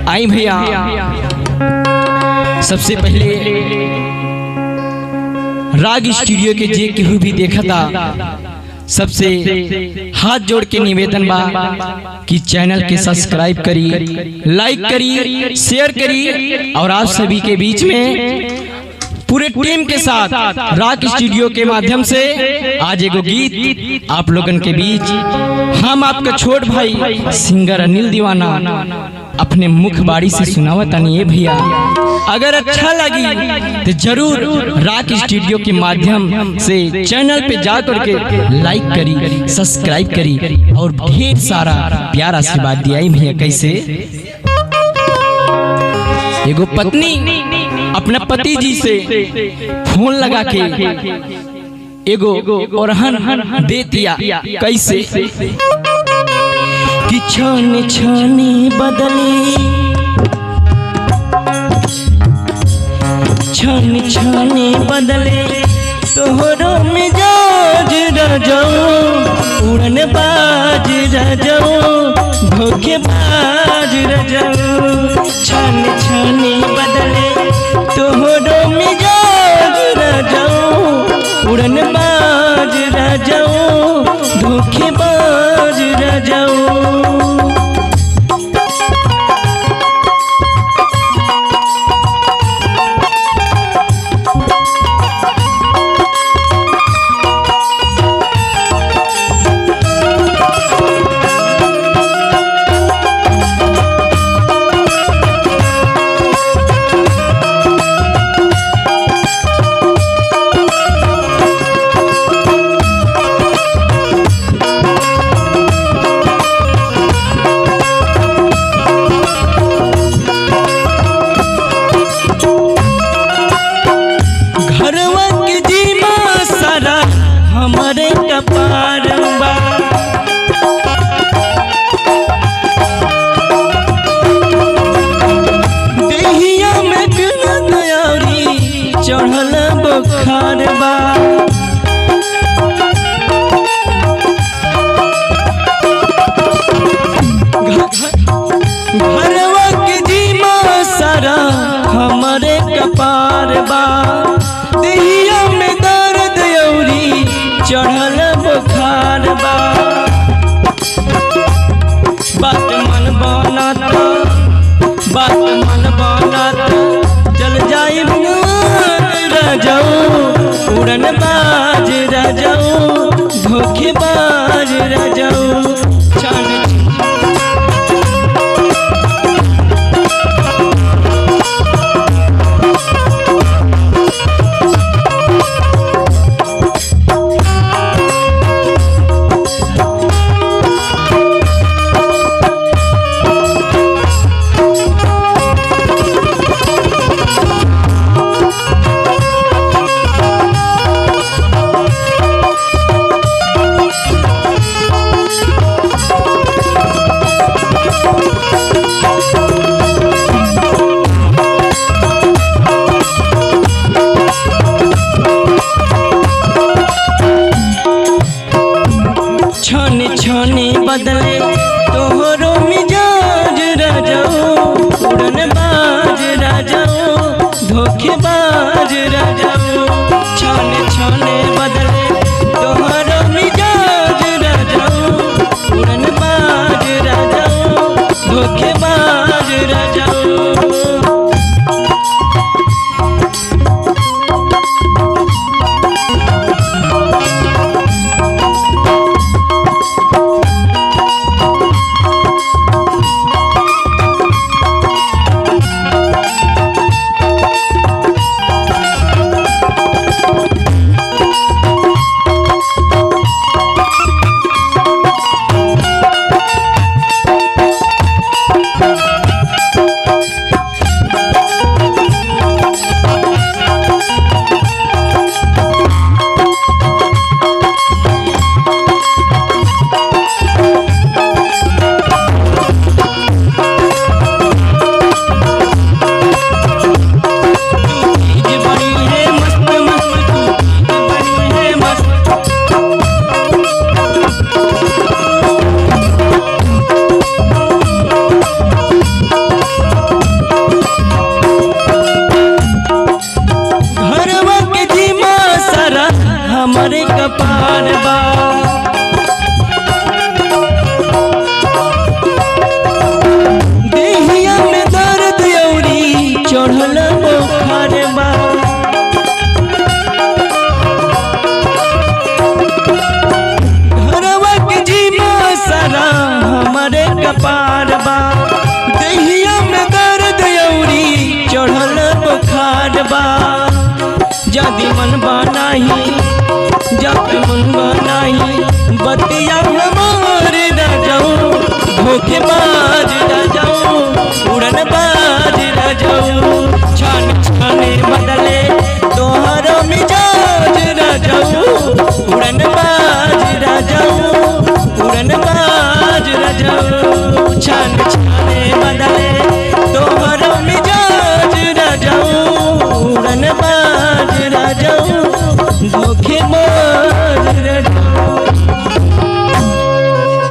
आई भैया, सबसे पहले राग स्टूडियो के जे केहू भी देखा था, सबसे हाथ जोड़ के निवेदन बा कि चैनल के सब्सक्राइब करी, लाइक करी, शेयर करी और आप सभी के बीच में पूरे टीम के साथ राग स्टूडियो के माध्यम से आज एगो गीत आप लोगन के बीच हम आपका छोट भाई सिंगर अनिल दीवाना अपने मुख बाड़ी से सुनावत नहीं भैया। अगर अच्छा लगी तो जरूर राग स्टूडियो के माध्यम से चैनल पे जा करके लाइक करी, सब्सक्राइब करी और ढेर सारा प्यार आशीर्वाद दिया भैया। कैसे एगो पत्नी अपना पति जी से फोन लगा के एगो ओरहन दे दिया। कैसे कि छाने छाने बदले, छाने छाने बदले तोहरो मिजाज रजाओ, उड़न बाज रजाओ, धोखेबाज रजाओ। छाने छाने बदले तोहरो मिजाज रजाओ, उड़न बाज रजाओ, धोखेबाज रजाओ। हमारे कपार बा देहिया में दयारी चढ़ल बुखार बा। घरवा के जीमा सारा हमारे कपार बा, देहिया में दर्द औरी चढ़ल बुखार बा। बात मन बनाता, बात मन बनाता चल जाई भगवान रजाओ, उड़न बाज रजाओ, धोखे